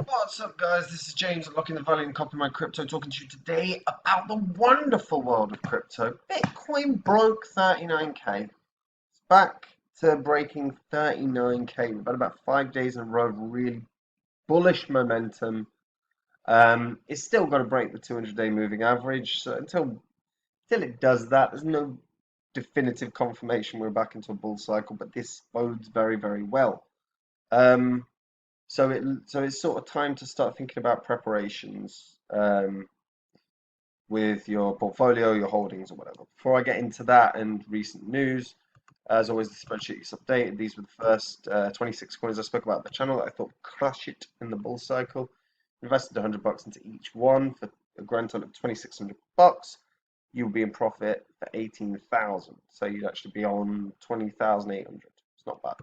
What's up, guys? This is James at Locking the Value and Copy My Crypto, talking to you today about the wonderful world of crypto. Bitcoin broke 39k. It's back to breaking 39k. We've had about 5 days in a row of really bullish momentum. It's still got to break the 200-day moving average. So until it does that, there's no definitive confirmation we're back into a bull cycle. But this bodes very, very well. Um, so it's sort of time to start thinking about preparations with your portfolio, your holdings, or whatever. Before I get into that and recent news, as always, the spreadsheet is updated. These were the first 26 coins I spoke about on the channel that I thought would crush it in the bull cycle. Invested $100 into each one for a grand total of $2,600. You'll be in profit for 18,000. So you'd actually be on 20,800. It's not bad.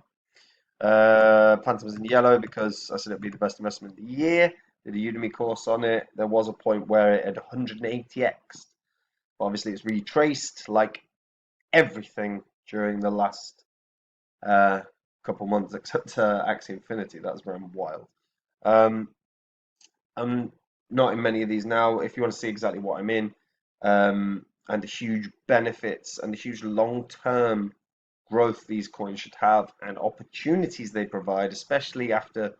Phantom was in yellow because I said it'd be the best investment of the year. Did a Udemy course on it. There was a point where it had 180x. But obviously, it's retraced like everything during the last couple months, except Axie Infinity. That's run wild. Um, I'm not in many of these now. If you want to see exactly what I'm in, and the huge benefits and the huge long-term growth these coins should have and opportunities they provide, especially after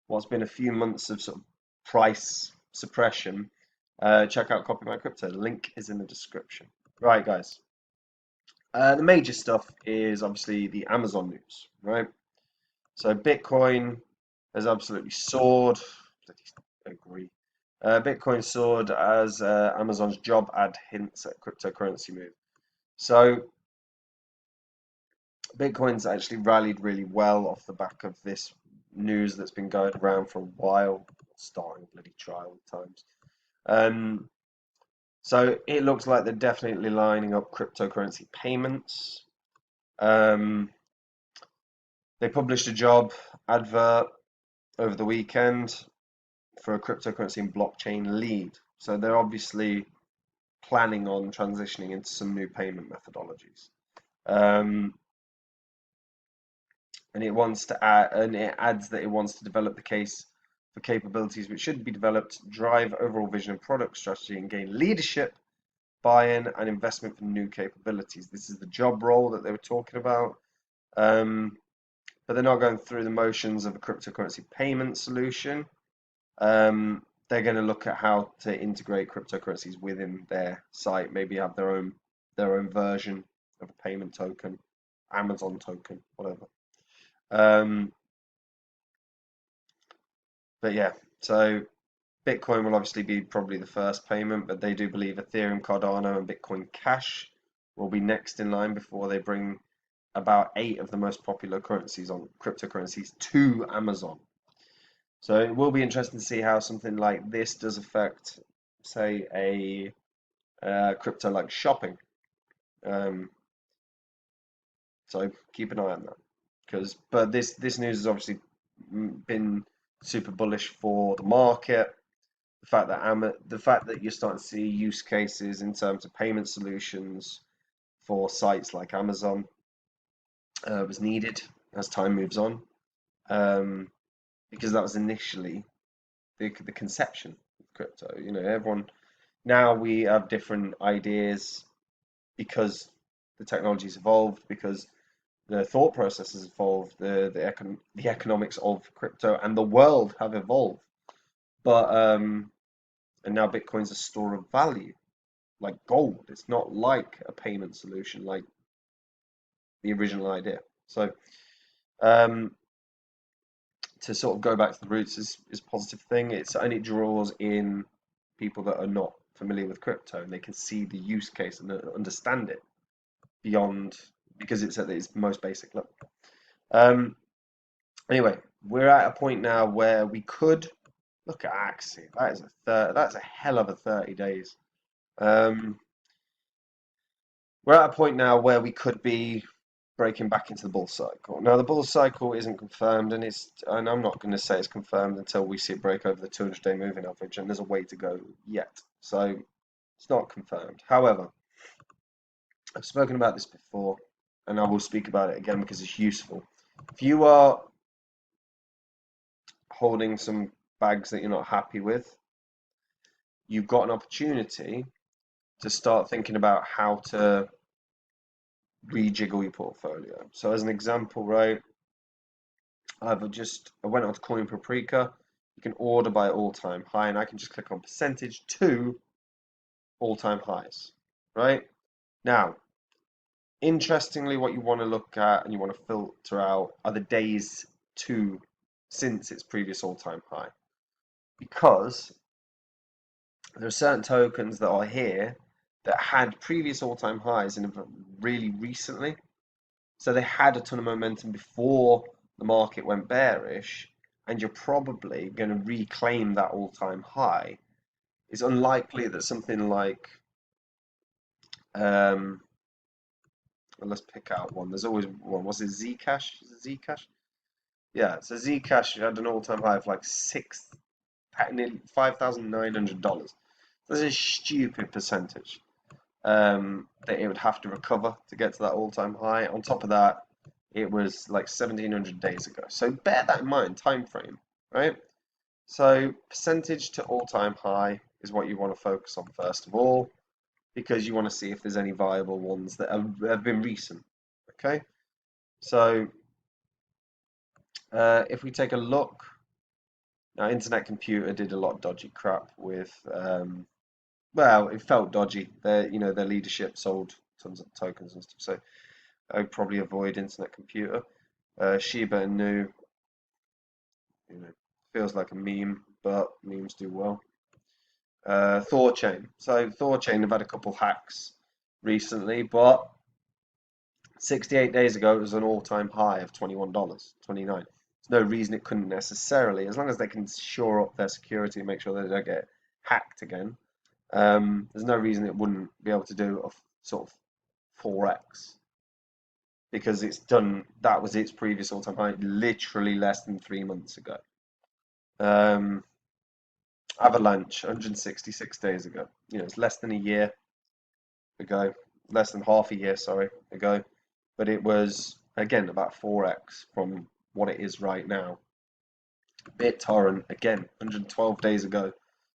what's been a few months of sort of price suppression, check out Copy My Crypto. The link is in the description. Right, guys. The major stuff is obviously the Amazon news, right? So Bitcoin has absolutely soared. I agree. Bitcoin soared as Amazon's job ad hints at cryptocurrency move. So Bitcoin's actually rallied really well off the back of this news that's been going around for a while, starting bloody trial at times. Um, so it looks like they're definitely lining up cryptocurrency payments. Um, they published a job advert over the weekend for a cryptocurrency and blockchain lead. So they're obviously planning on transitioning into some new payment methodologies. Um, and it adds that it wants to develop the case for capabilities which should be developed to drive overall vision and product strategy and gain leadership, buy-in, and investment for new capabilities. This is the job role that they were talking about. But they're not going through the motions of a cryptocurrency payment solution. They're going to look at how to integrate cryptocurrencies within their site, maybe have their own version of a payment token, Amazon token, whatever. But yeah, so Bitcoin will obviously be probably the first payment, but they do believe Ethereum, Cardano, and Bitcoin Cash will be next in line before they bring about 8 of the most popular currencies on cryptocurrencies to Amazon. So it will be interesting to see how something like this does affect, say, a crypto like shopping. Um, so keep an eye on that. But this news has obviously been super bullish for the market. The fact that you're starting to see use cases in terms of payment solutions for sites like Amazon was needed as time moves on, because that was initially the conception of crypto. Everyone now we have different ideas because the technology's evolved, because the thought process has evolved, the economics of crypto and the world have evolved. But and now Bitcoin's a store of value, like gold. It's not like a payment solution like the original idea. So um, to sort of go back to the roots is a positive thing. And it draws in people that are not familiar with crypto, and they can see the use case and understand it beyond, because it's at its most basic level. Um, anyway, we're at a point now where we could look at Axie. That's a hell of a 30 days. Um, we're at a point now where we could be breaking back into the bull cycle. Now, the bull cycle isn't confirmed, and I'm not going to say it's confirmed until we see it break over the 200-day moving average, and there's a way to go yet. So it's not confirmed. However, I've spoken about this before, and I will speak about it again because it's useful. If you are holding some bags that you're not happy with, you've got an opportunity to start thinking about how to rejiggle your portfolio. So as an example, right, I went on to Coin Paprika. You can order by all-time high, and I can just click on percentage to all-time highs, right? Now, interestingly, what you want to look at and you want to filter out are the days since its previous all-time high, because there are certain tokens that are here that had previous all-time highs and really recently. So they had a ton of momentum before the market went bearish, and you're probably going to reclaim that all-time high. It's unlikely that something like, well, let's pick out one. There's always one. Was it Zcash? Is it Zcash? Yeah, so Zcash had an all-time high of like nearly $5,900. That's a stupid percentage that it would have to recover to get to that all-time high. On top of that, it was like 1700 days ago. So bear that in mind, time frame, right? So percentage to all-time high is what you want to focus on first of all, because you want to see if there's any viable ones that have been recent. Okay, so if we take a look, now Internet Computer did a lot of dodgy crap with, well, it felt dodgy. Their leadership sold tons of tokens and stuff. So I would probably avoid Internet Computer. Shiba Inu, feels like a meme, but memes do well. Thorchain. So Thorchain have had a couple hacks recently, but 68 days ago it was an all-time high of $21, $29. There's no reason it couldn't necessarily, as long as they can shore up their security and make sure they don't get hacked again. There's no reason it wouldn't be able to do a sort of 4x, because that was its previous all-time high literally less than 3 months ago. Avalanche, 166 days ago. It's less than a year ago, less than half a year, sorry, ago. But it was, again, about 4x from what it is right now. BitTorrent, again, 112 days ago.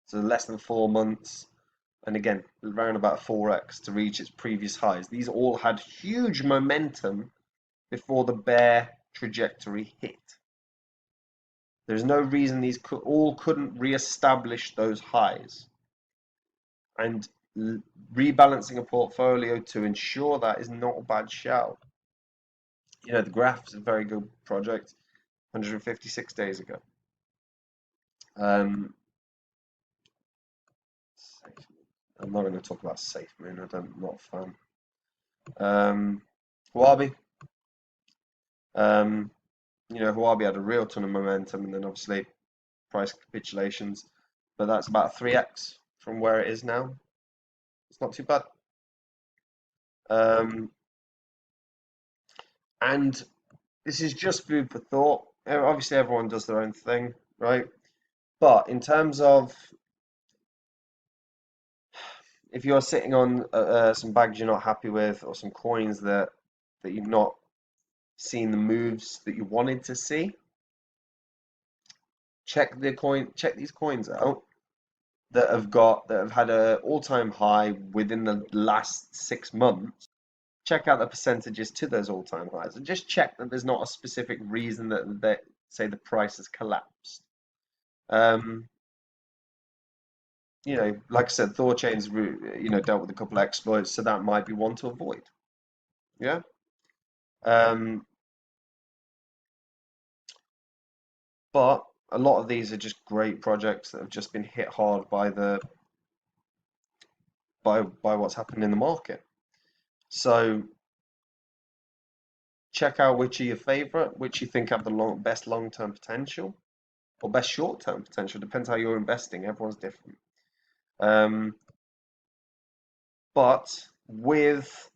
So less than 4 months. And again, around about 4x to reach its previous highs. These all had huge momentum before the bear trajectory hit. There's no reason these all couldn't re-establish those highs. And rebalancing a portfolio to ensure that is not a bad shout. The graph is a very good project. 156 days ago. I'm not going to talk about SafeMoon. I'm not a fan. Huobi. Huobi had a real ton of momentum, and then obviously price capitulations, but that's about 3x from where it is now. It's not too bad. And this is just food for thought. Obviously, everyone does their own thing, right? But in terms of if you're sitting on some bags you're not happy with, or some coins that you've not seen the moves that you wanted to see, check these coins out that have had an all-time high within the last 6 months. Check out the percentages to those all-time highs, and just check that there's not a specific reason that say the price has collapsed. Like I said, Thorchain's dealt with a couple of exploits, so that might be one to avoid. Yeah. But a lot of these are just great projects that have just been hit hard by what's happened in the market. So check out which are your favorite, which you think have the best long-term potential, or best short-term potential. Depends how you're investing. Everyone's different. But with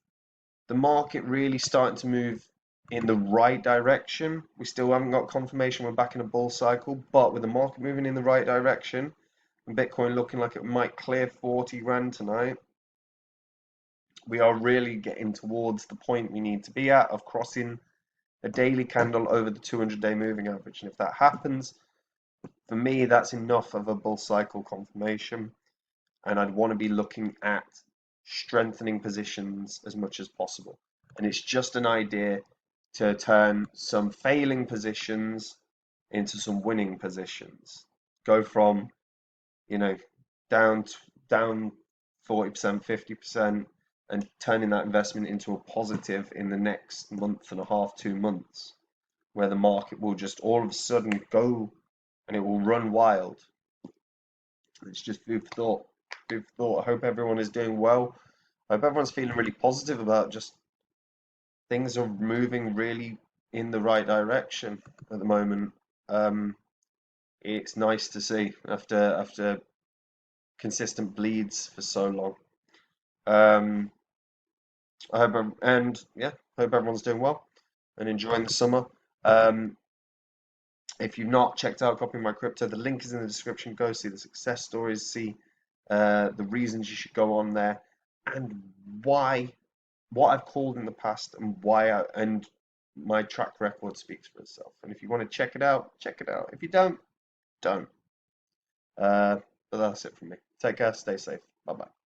the market really starting to move in the right direction, we still haven't got confirmation we're back in a bull cycle, but with the market moving in the right direction and Bitcoin looking like it might clear 40 grand tonight, we are really getting towards the point we need to be at of crossing a daily candle over the 200-day moving average. And if that happens, For me, that's enough of a bull cycle confirmation, and I'd want to be looking at strengthening positions as much as possible. And it's just an idea to turn some failing positions into some winning positions. Go from, you know, down down 40%, 50%, and turning that investment into a positive in the next month and a half, 2 months, where the market will just all of a sudden go and it will run wild. It's just food for thought. Food for thought. I hope everyone is doing well. I hope everyone's feeling really positive about just things are moving really in the right direction at the moment. Um, it's nice to see after consistent bleeds for so long. Um, I hope and yeah, hope everyone's doing well and enjoying the summer. Um, if you've not checked out Copying My Crypto, the link is in the description. Go see the success stories, see the reasons you should go on there, and why what I've called in the past and and my track record speaks for itself. And if you want to check it out, check it out. If you don't, don't. But that's it from me. Take care, stay safe. Bye bye.